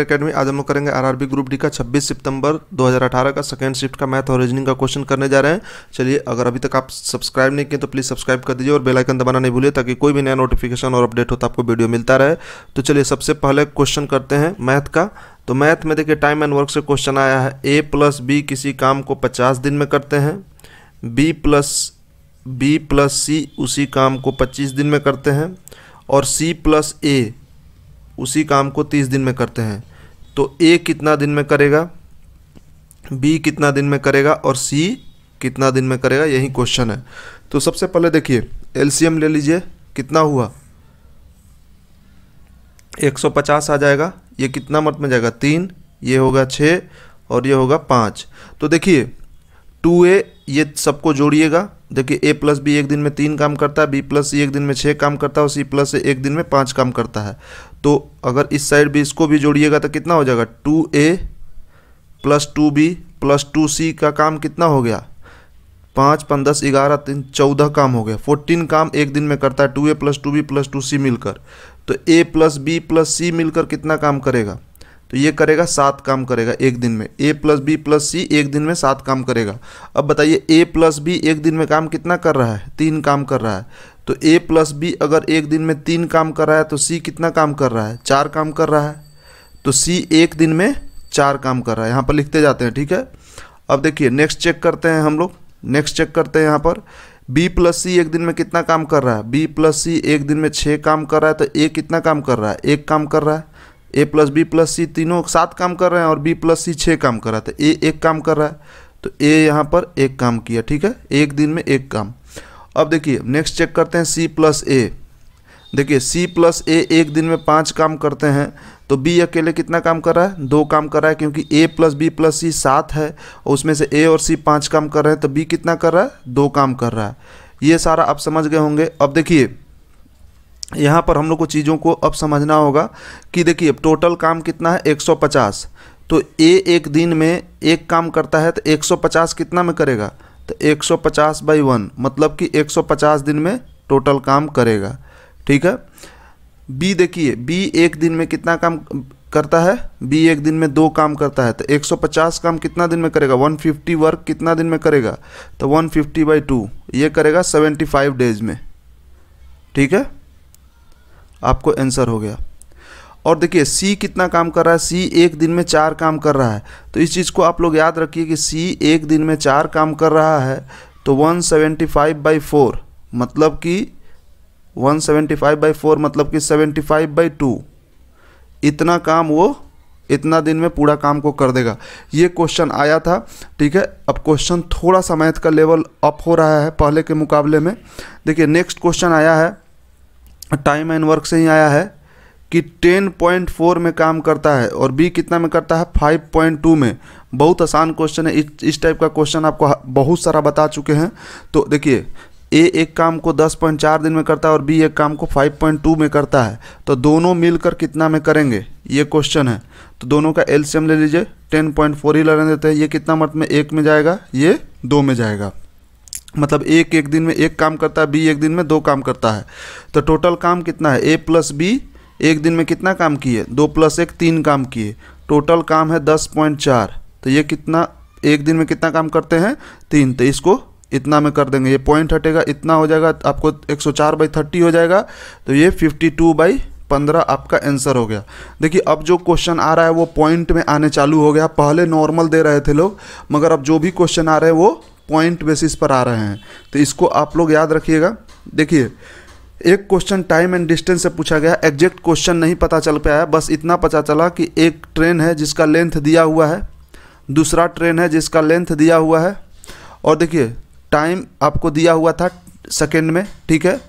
Academy. आज हम लोग करेंगे आरआरबी ग्रुप डी का 26 सितंबर 2018 का सेकंड शिफ्ट का मैथ और रीजनिंग का क्वेश्चन करने जा रहे हैं। चलिए, अगर अभी तक आप सब्सक्राइब नहीं किए तो प्लीज़ सब्सक्राइब कर दीजिए और बेल आइकन दबाना नहीं भूलिए ताकि कोई भी नया नोटिफिकेशन और अपडेट हो तो आपको वीडियो मिलता रहे। तो चलिए सबसे पहले क्वेश्चन करते हैं मैथ का। तो मैथ में देखिए टाइम एंड वर्क से क्वेश्चन आया है। ए प्लस बी किसी काम को 50 दिन में करते हैं, बी प्लस सी उसी काम को 25 दिन में करते हैं और सी प्लस ए उसी काम को 30 दिन में करते हैं। तो ए कितना दिन में करेगा, बी कितना दिन में करेगा और सी कितना दिन में करेगा, यही क्वेश्चन है। तो सबसे पहले देखिए एलसीएम ले लीजिए, कितना हुआ 150 आ जाएगा। ये कितना मत में जाएगा 3, ये होगा 6 और ये होगा 5। तो देखिए 2a ये सबको जोड़िएगा। देखिए a प्लस बी एक दिन में 3 काम करता है, b प्लस सी एक दिन में 6 काम करता है और c प्लस से एक दिन में 5 काम करता है। तो अगर इस साइड भी इसको भी जोड़िएगा तो कितना हो जाएगा 2a plus 2b plus 2c का काम कितना हो गया 5 5 10 11 3 14 काम हो गया। 14 काम एक दिन में करता है 2a plus 2b plus 2c मिलकर। तो a plus b plus c मिलकर कितना काम करेगा, तो ये करेगा 7 काम करेगा एक दिन में। a प्लस बी प्लस सी एक दिन में 7 काम करेगा। अब बताइए a प्लस बी एक दिन में काम कितना कर रहा है, 3 काम कर रहा है। तो a प्लस बी अगर एक दिन में 3 काम कर रहा है तो c कितना काम कर रहा है, 4 काम कर रहा है। तो c एक दिन में 4 काम कर रहा है, यहाँ पर लिखते जाते हैं, ठीक है। अब देखिए नेक्स्ट चेक करते हैं हम लोग, नेक्स्ट चेक करते हैं यहाँ पर b प्लस सी एक दिन में कितना काम कर रहा है, b प्लस सी एक दिन में 6 काम कर रहा है। तो a कितना काम कर रहा है, 1 काम कर रहा है। a प्लस बी प्लस सी तीनों 7 काम कर रहे हैं और b प्लस सी 6 काम कर रहा है। तो a 1 काम कर रहा है, तो a यहाँ पर 1 काम किया, ठीक है, एक दिन में 1 काम। अब देखिए नेक्स्ट चेक करते हैं c प्लस a। देखिए c प्लस a एक दिन में 5 काम करते हैं, तो b अकेले कितना काम कर रहा है, 2 काम कर रहा है, क्योंकि a प्लस बी प्लस सी 7 है और उसमें से a और c 5 काम कर रहे हैं। तो b कितना कर रहा है, 2 काम कर रहा है। ये सारा आप समझ गए होंगे। अब देखिए यहाँ पर हम लोग को चीज़ों को अब समझना होगा कि देखिए टोटल काम कितना है 150। तो a एक दिन में 1 काम करता है तो 150 कितना में करेगा, तो 150/1 मतलब कि 150 दिन में टोटल काम करेगा, ठीक है। b देखिए b एक दिन में कितना काम करता है, b एक दिन में 2 काम करता है। तो 150 काम कितना दिन में करेगा, 150 वर्क कितना दिन में करेगा, तो 150/2 ये करेगा 75 डेज में, ठीक है। आपको आंसर हो गया। और देखिए C कितना काम कर रहा है, C एक दिन में 4 काम कर रहा है। तो इस चीज़ को आप लोग याद रखिए कि C एक दिन में 4 काम कर रहा है। तो 175/4 मतलब कि 175/4 मतलब कि 75/2 इतना काम वो इतना दिन में पूरा काम को कर देगा। ये क्वेश्चन आया था, ठीक है। अब क्वेश्चन थोड़ा सा मैथ का लेवल अप हो रहा है पहले के मुकाबले में। देखिए नेक्स्ट क्वेश्चन आया है, टाइम एंड वर्क से ही आया है कि 10.4 में काम करता है और बी कितना में करता है 5.2 में। बहुत आसान क्वेश्चन है, इस टाइप का क्वेश्चन आपको बहुत सारा बता चुके हैं। तो देखिए ए एक काम को 10.4 दिन में करता है और बी एक काम को 5.2 में करता है। तो दोनों मिलकर कितना में करेंगे, ये क्वेश्चन है। तो दोनों का एलसीएम ले लीजिए, 10.4 ही लेने देते हैं। ये कितना मत में 1 में जाएगा, ये 2 में जाएगा। मतलब एक दिन में 1 काम करता है, बी एक दिन में 2 काम करता है। तो टोटल काम कितना है, a प्लस बी एक दिन में कितना काम किए, 2 + 1 3 काम किए। टोटल काम है 10.4। तो ये कितना एक दिन में कितना काम करते हैं, 3। तो इसको इतना में कर देंगे, ये पॉइंट हटेगा, इतना हो जाएगा, आपको 104/30 हो जाएगा। तो ये 52/15 आपका आंसर हो गया। देखिए अब जो क्वेश्चन आ रहा है वो पॉइंट में आने चालू हो गया। पहले नॉर्मल दे रहे थे लोग, मगर अब जो भी क्वेश्चन आ रहे हैं वो पॉइंट बेसिस पर आ रहे हैं। तो इसको आप लोग याद रखिएगा। देखिए एक क्वेश्चन टाइम एंड डिस्टेंस से पूछा गया, एग्जैक्ट क्वेश्चन नहीं पता चल पाया, बस इतना पता चला कि एक ट्रेन है जिसका लेंथ दिया हुआ है, दूसरा ट्रेन है जिसका लेंथ दिया हुआ है, और देखिए टाइम आपको दिया हुआ था सेकेंड में, ठीक है।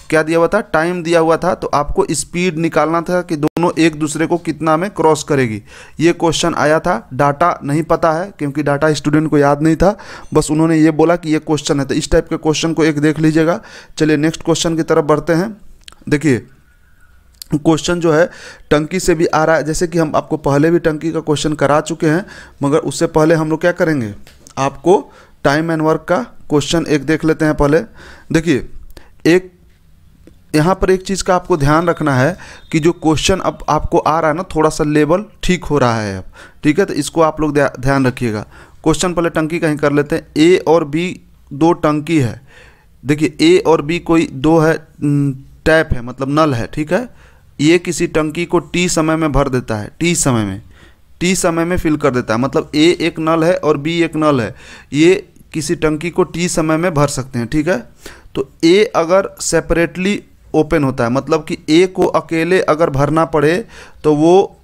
क्या दिया हुआ था, टाइम दिया हुआ था। तो आपको स्पीड निकालना था कि दोनों एक दूसरे को कितना में क्रॉस करेगी। ये क्वेश्चन आया था। डाटा नहीं पता है क्योंकि डाटा स्टूडेंट को याद नहीं था, बस उन्होंने ये बोला कि ये क्वेश्चन है। तो इस टाइप के क्वेश्चन को एक देख लीजिएगा। चलिए नेक्स्ट क्वेश्चन की तरफ बढ़ते हैं। देखिए क्वेश्चन जो है टंकी से भी आ रहा है, जैसे कि हम आपको पहले भी टंकी का क्वेश्चन करा चुके हैं, मगर उससे पहले हम लोग क्या करेंगे, आपको टाइम एंड वर्क का क्वेश्चन एक देख लेते हैं पहले। देखिए एक यहाँ पर एक चीज़ का आपको ध्यान रखना है कि जो क्वेश्चन अब आपको आ रहा है ना, थोड़ा सा लेवल ठीक हो रहा है अब, ठीक है। तो इसको आप लोग ध्यान रखिएगा। क्वेश्चन पहले टंकी कहीं कर लेते हैं। ए और बी दो टंकी है। देखिए ए और बी कोई दो है, टैप है मतलब नल है, ठीक है। ये किसी टंकी को टी समय में भर देता है, टी समय में फिल कर देता है। मतलब ए एक नल है और बी एक नल है, ये किसी टंकी को टी समय में भर सकते हैं, ठीक है। तो ए अगर सेपरेटली ओपन होता है, मतलब कि ए को अकेले अगर भरना पड़े तो वो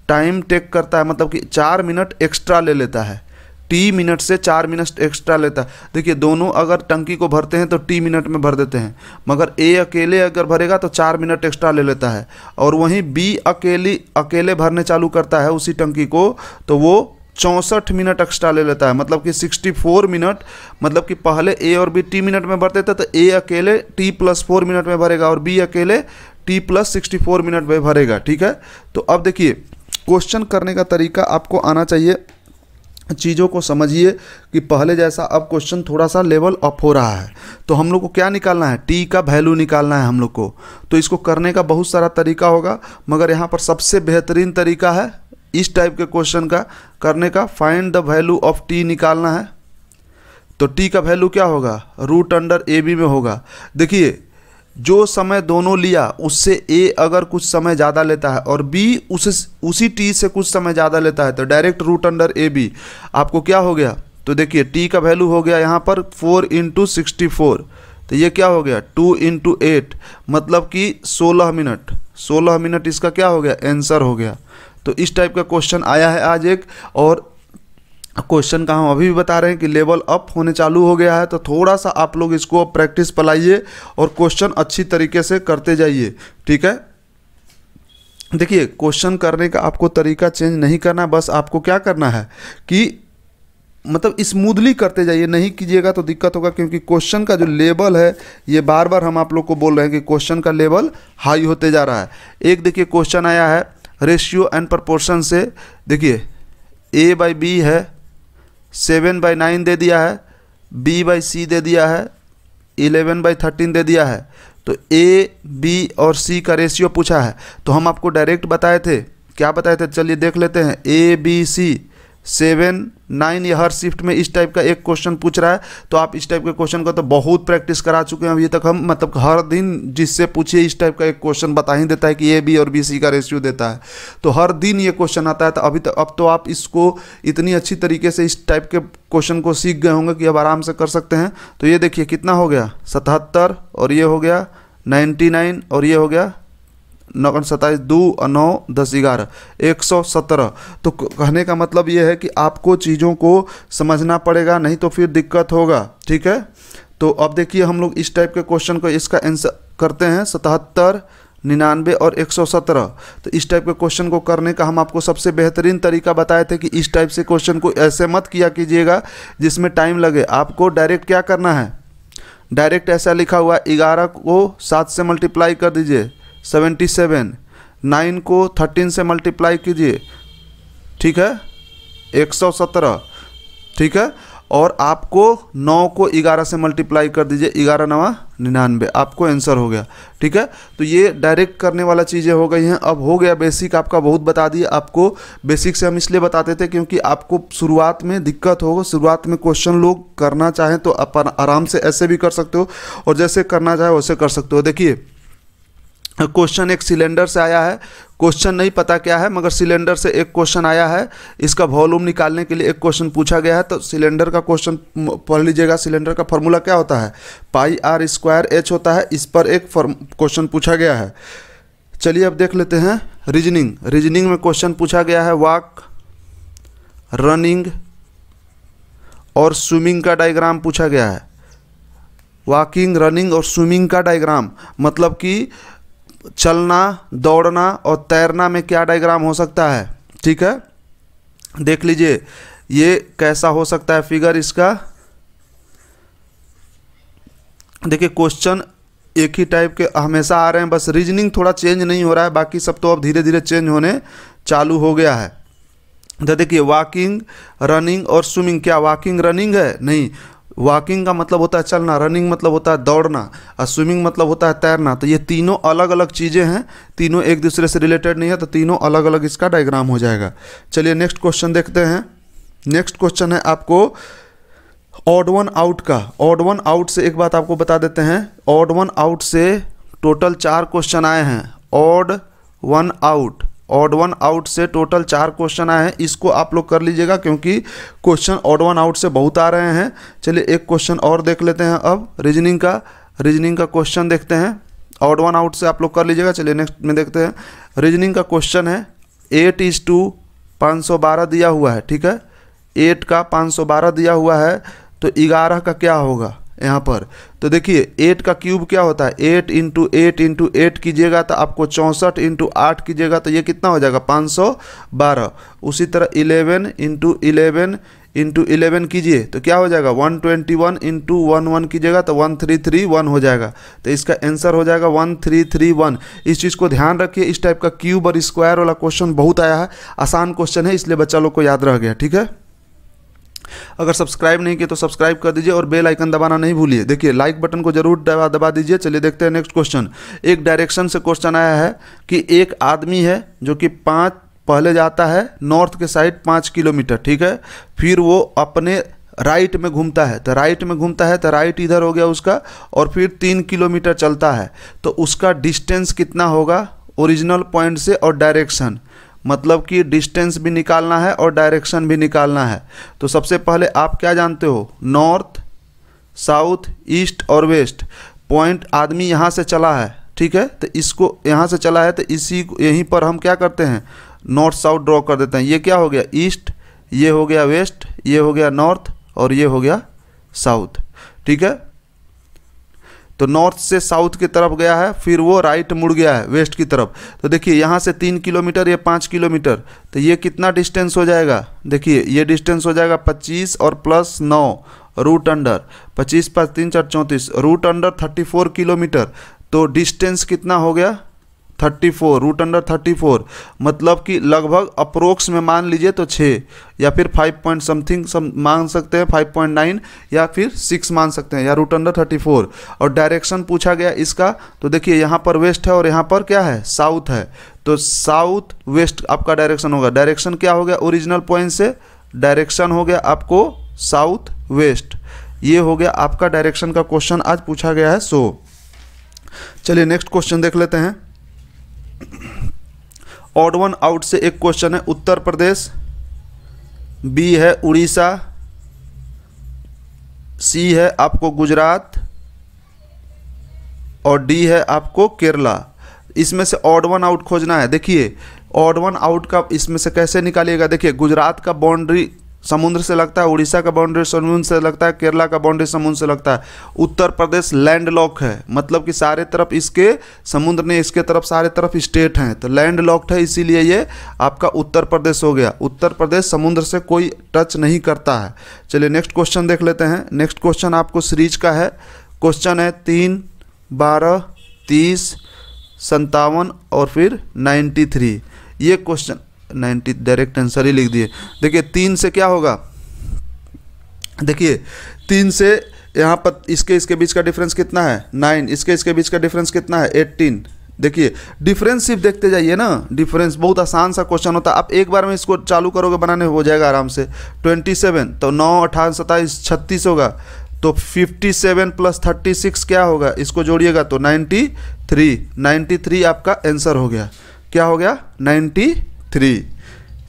टाइम टेक करता है, मतलब कि 4 मिनट एक्स्ट्रा ले लेता है। टी मिनट से 4 मिनट एक्स्ट्रा लेता है। देखिए दोनों अगर टंकी को भरते हैं तो टी मिनट में भर देते हैं, मगर ए अकेले अगर भरेगा तो 4 मिनट एक्स्ट्रा ले लेता है। और वहीं बी अकेले भरने चालू करता है उसी टंकी को, तो वो 64 मिनट एक्स्ट्रा ले लेता है, मतलब कि 64 मिनट। मतलब कि पहले ए और बी टी मिनट में भरते थे, तो ए अकेले टी प्लस 4 मिनट में भरेगा और बी अकेले टी प्लस 64 मिनट में भरेगा, ठीक है। तो अब देखिए क्वेश्चन करने का तरीका आपको आना चाहिए। चीज़ों को समझिए कि पहले जैसा अब क्वेश्चन थोड़ा सा लेवल अप हो रहा है। तो हम लोग को क्या निकालना है, टी का वैल्यू निकालना है हम लोग को। तो इसको करने का बहुत सारा तरीका होगा, मगर यहाँ पर सबसे बेहतरीन तरीका है इस टाइप के क्वेश्चन का करने का, find the value of T निकालना है। तो टी का वैल्यू क्या होगा, रूट अंडर ए बी में होगा। देखिए जो समय दोनों लिया उससे ए अगर कुछ समय ज़्यादा लेता है और बी उसी टी से कुछ समय ज़्यादा लेता है, तो direct root under A B आपको क्या हो गया। तो देखिए टी का वैल्यू हो गया यहाँ पर 4 × 64, तो ये क्या हो गया 2 × 8, मतलब कि 16 मिनट। 16 मिनट इसका क्या हो गया, आंसर हो गया। तो इस टाइप का क्वेश्चन आया है आज एक, और क्वेश्चन का हम अभी भी बता रहे हैं कि लेवल अप होने चालू हो गया है। तो थोड़ा सा आप लोग इसको प्रैक्टिस पलाइए और क्वेश्चन अच्छी तरीके से करते जाइए, ठीक है। देखिए क्वेश्चन करने का आपको तरीका चेंज नहीं करना, बस आपको क्या करना है कि मतलब स्मूथली करते जाइए, नहीं कीजिएगा तो दिक्कत होगा। क्योंकि क्वेश्चन का जो लेवल है, ये बार बार हम आप लोग को बोल रहे हैं कि क्वेश्चन का लेवल हाई होते जा रहा है। एक देखिए क्वेश्चन आया है रेशियो एंड प्रपोर्शन से। देखिए A/B है, 7/9 दे दिया है, B/C दे दिया है, 11/13 दे दिया है। तो A, B और C का रेशियो पूछा है। तो हम आपको डायरेक्ट बताए थे, क्या बताए थे, चलिए देख लेते हैं। A, B, C 7, 9, ये हर शिफ्ट में इस टाइप का एक क्वेश्चन पूछ रहा है। तो आप इस टाइप के क्वेश्चन को तो बहुत प्रैक्टिस करा चुके हैं अभी तक हम, मतलब हर दिन जिससे पूछिए इस टाइप का एक क्वेश्चन बता ही देता है कि ए बी और बी सी का रेशियो देता है। तो हर दिन ये क्वेश्चन आता है। तो अब तो आप इसको इतनी अच्छी तरीके से इस टाइप के क्वेश्चन को सीख गए होंगे कि अब आराम से कर सकते हैं। तो ये देखिए कितना हो गया 77, और ये हो गया 99, और ये हो गया 27, 2 और 9, 10, 11, 117। तो कहने का मतलब ये है कि आपको चीज़ों को समझना पड़ेगा, नहीं तो फिर दिक्कत होगा, ठीक है। तो अब देखिए हम लोग इस टाइप के क्वेश्चन को इसका आंसर करते हैं। 77, 99 और 117। तो इस टाइप के क्वेश्चन को करने का हम आपको सबसे बेहतरीन तरीका बताए थे कि इस टाइप से क्वेश्चन को ऐसे मत किया कीजिएगा जिसमें टाइम लगे। आपको डायरेक्ट क्या करना है, डायरेक्ट ऐसा लिखा हुआ 11 को 7 से मल्टीप्लाई कर दीजिए 77, 9 को 13 से मल्टीप्लाई कीजिए, ठीक है 117, ठीक है। और आपको 9 को 11 से मल्टीप्लाई कर दीजिए, 11 9 99, आपको आंसर हो गया, ठीक है। तो ये डायरेक्ट करने वाला चीज़ें हो गई हैं। अब हो गया बेसिक आपका, बहुत बता दिए आपको। बेसिक से हम इसलिए बताते थे क्योंकि आपको शुरुआत में दिक्कत होगा। शुरुआत में क्वेश्चन लोग करना चाहें तो अपन आराम से ऐसे भी कर सकते हो, और जैसे करना चाहे वैसे कर सकते हो। देखिए क्वेश्चन एक सिलेंडर से आया है, क्वेश्चन नहीं पता क्या है, मगर सिलेंडर से एक क्वेश्चन आया है। इसका वॉल्यूम निकालने के लिए एक क्वेश्चन पूछा गया है। तो सिलेंडर का क्वेश्चन पढ़ लीजिएगा। सिलेंडर का फॉर्मूला क्या होता है, πr² होता है। इस पर एक क्वेश्चन पूछा गया है। चलिए अब देख लेते हैं रीजनिंग में क्वेश्चन पूछा गया है वॉक, रनिंग और स्विमिंग का डायग्राम पूछा गया है। वॉकिंग, रनिंग और स्विमिंग का डायग्राम, मतलब कि चलना, दौड़ना और तैरना में क्या डायग्राम हो सकता है, ठीक है। देख लीजिए ये कैसा हो सकता है फिगर इसका। देखिए क्वेश्चन एक ही टाइप के हमेशा आ रहे हैं, बस रीजनिंग थोड़ा चेंज नहीं हो रहा है, बाकी सब तो अब धीरे धीरे चेंज होने चालू हो गया है। तो देखिए वॉकिंग, रनिंग और स्विमिंग, क्या वॉकिंग रनिंग है, नहीं, वॉकिंग का मतलब होता है चलना, रनिंग मतलब होता है दौड़ना, और स्विमिंग मतलब होता है तैरना। तो ये तीनों अलग अलग चीज़ें हैं, तीनों एक दूसरे से रिलेटेड नहीं है, तो तीनों अलग अलग इसका डायग्राम हो जाएगा। चलिए नेक्स्ट क्वेश्चन देखते हैं। नेक्स्ट क्वेश्चन है आपको ऑड वन आउट का। ऑड वन आउट से एक बात आपको बता देते हैं, ऑड वन आउट से टोटल 4 क्वेश्चन आए हैं। ऑड वन आउट से टोटल 4 क्वेश्चन आए हैं। इसको आप लोग कर लीजिएगा क्योंकि क्वेश्चन ऑड वन आउट से बहुत आ रहे हैं। चलिए एक क्वेश्चन और देख लेते हैं। अब रीजनिंग का क्वेश्चन देखते हैं। ऑड वन आउट से आप लोग कर लीजिएगा। चलिए नेक्स्ट में देखते हैं। रीजनिंग का क्वेश्चन है 8:512 दिया हुआ है, ठीक है। 8 का 512 दिया हुआ है, तो 11 का क्या होगा यहाँ पर। तो देखिए 8 का क्यूब क्या होता है, 8 × 8 × 8 कीजिएगा तो आपको 64 × 8 कीजिएगा तो ये कितना हो जाएगा 512। उसी तरह 11 × 11 × 11 कीजिए तो क्या हो जाएगा 121 × 11 कीजिएगा तो 1331 हो जाएगा। तो इसका आंसर हो जाएगा 1331। इस चीज़ को ध्यान रखिए। इस टाइप का क्यूब और स्क्वायर वाला क्वेश्चन बहुत आया है, आसान क्वेश्चन है, इसलिए बच्चा लोग को याद रह गया, ठीक है। अगर सब्सक्राइब नहीं किए तो सब्सक्राइब कर दीजिए और बेल आइकन दबाना नहीं भूलिए। देखिए लाइक बटन को जरूर दबा दीजिए। चलिए देखते हैं नेक्स्ट क्वेश्चन। एक डायरेक्शन से क्वेश्चन आया है कि एक आदमी है जो कि पहले जाता है नॉर्थ के साइड 5 किलोमीटर, ठीक है। फिर वो अपने राइट में घूमता है, तो राइट इधर हो गया उसका, और फिर 3 किलोमीटर चलता है। तो उसका डिस्टेंस कितना होगा ओरिजिनल पॉइंट से, और डायरेक्शन, मतलब कि डिस्टेंस भी निकालना है और डायरेक्शन भी निकालना है। तो सबसे पहले आप क्या जानते हो, नॉर्थ, साउथ, ईस्ट और वेस्ट। पॉइंट आदमी यहाँ से चला है, ठीक है, तो इसको यहाँ से चला है, तो यहीं पर हम क्या करते हैं नॉर्थ साउथ ड्रॉ कर देते हैं। ये क्या हो गया ईस्ट, ये हो गया वेस्ट, ये हो गया नॉर्थ और ये हो गया साउथ, ठीक है। तो नॉर्थ से साउथ की तरफ गया है, फिर वो राइट मुड़ गया है वेस्ट की तरफ। तो देखिए यहाँ से 3 किलोमीटर, ये 5 किलोमीटर, तो ये कितना डिस्टेंस हो जाएगा। देखिए ये डिस्टेंस हो जाएगा 25 और plus 9 root under 25 + 3 = 34 root under 34 kilometre. तो डिस्टेंस कितना हो गया 34 रूट अंडर 34, मतलब कि लगभग अप्रोक्स में मान लीजिए तो 6 या फिर 5 पॉइंट समथिंग मान सकते हैं, 5.9 या फिर 6 मान सकते हैं, या रूट अंडर 34। और डायरेक्शन पूछा गया इसका, तो देखिए यहाँ पर वेस्ट है और यहाँ पर क्या है साउथ है, तो साउथ वेस्ट आपका डायरेक्शन होगा। डायरेक्शन क्या हो गया ओरिजिनल पॉइंट से, डायरेक्शन हो गया आपको साउथ वेस्ट। ये हो गया आपका डायरेक्शन का क्वेश्चन आज पूछा गया है। चलिए नेक्स्ट क्वेश्चन देख लेते हैं। ऑड वन आउट से एक क्वेश्चन है उत्तर प्रदेश, बी है उड़ीसा, सी है आपको गुजरात और डी है आपको केरला। इसमें से ऑड वन आउट खोजना है। देखिए ऑड वन आउट का इसमें से कैसे निकालिएगा। देखिए गुजरात का बाउंड्री समुद्र से लगता है, उड़ीसा का बाउंड्री समुद्र से लगता है, केरला का बाउंड्री समुद्र से लगता है। उत्तर प्रदेश लैंड लॉक है, मतलब कि सारे तरफ इसके समुद्र ने इसके तरफ सारे तरफ स्टेट हैं, तो लैंड लॉक्ड है, इसीलिए ये आपका उत्तर प्रदेश हो गया। उत्तर प्रदेश समुद्र से कोई टच नहीं करता है। चलिए नेक्स्ट क्वेश्चन देख लेते हैं। नेक्स्ट क्वेश्चन आपको सीरीज का है। क्वेश्चन है 3, 12, 30, 57 और फिर 93। ये क्वेश्चन 90 डायरेक्ट आंसर ही लिख दिए। देखिए 3 से क्या होगा, देखिए 3 से यहाँ पर इसके बीच का डिफरेंस कितना है 9, इसके बीच का डिफरेंस कितना है 18। देखिए डिफरेंस सिर्फ देखते जाइए ना, डिफरेंस बहुत आसान सा क्वेश्चन होता है। आप एक बार में इसको चालू करोगे बनाने हो जाएगा आराम से। 27 तो 9, 18, 27, 36 होगा, तो 57 + 36 क्या होगा, इसको जोड़िएगा तो 93 आपका आंसर हो गया। क्या हो गया 93।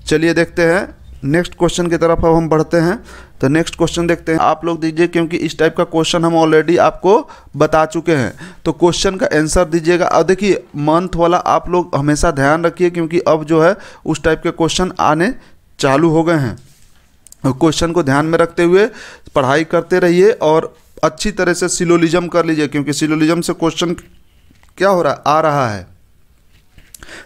चलिए देखते हैं नेक्स्ट क्वेश्चन की तरफ अब हम बढ़ते हैं। तो नेक्स्ट क्वेश्चन देखते हैं, आप लोग दीजिए क्योंकि इस टाइप का क्वेश्चन हम ऑलरेडी आपको बता चुके हैं, तो क्वेश्चन का आंसर दीजिएगा। अब देखिए मंथ वाला आप लोग हमेशा ध्यान रखिए क्योंकि अब जो है उस टाइप के क्वेश्चन आने चालू हो गए हैं। क्वेश्चन को ध्यान में रखते हुए पढ़ाई करते रहिए और अच्छी तरह से सिलोलिज्म कर लीजिए क्योंकि सिलोलिज्म से क्वेश्चन क्या हो रहा है आ रहा है।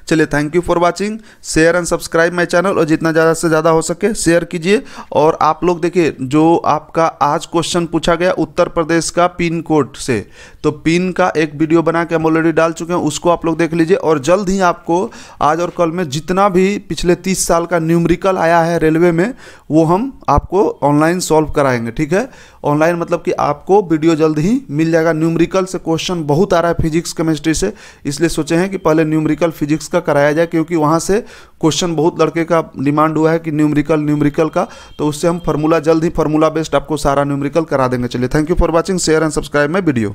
चलिए thank you for watching, share and subscribe my channel, और जितना ज़्यादा से ज़्यादा हो सके शेयर कीजिए। और आप लोग देखिए जो आपका आज क्वेश्चन पूछा गया उत्तर प्रदेश का पिन कोड से, तो पिन का एक वीडियो बना के हम ऑलरेडी डाल चुके हैं, उसको आप लोग देख लीजिए। और जल्द ही आपको आज और कल में जितना भी पिछले 30 साल का न्यूमेरिकल आया है रेलवे में वो हम आपको ऑनलाइन सॉल्व कराएंगे, ठीक है। ऑनलाइन मतलब कि आपको वीडियो जल्द ही मिल जाएगा। न्यूमेरिकल से क्वेश्चन बहुत आ रहा है फिजिक्स केमिस्ट्री से, इसलिए सोचे हैं कि पहले न्यूमेरिकल फिजिक्स का कराया जाए, क्योंकि वहाँ से क्वेश्चन बहुत लड़के का डिमांड हुआ है कि न्यूमेरिकल का, तो उससे हम फार्मूला जल्द ही फार्मूला बेस्ड आपको सारा न्यूमेरिकल करा देंगे। चलिए, thank you for watching, share and subscribe my video.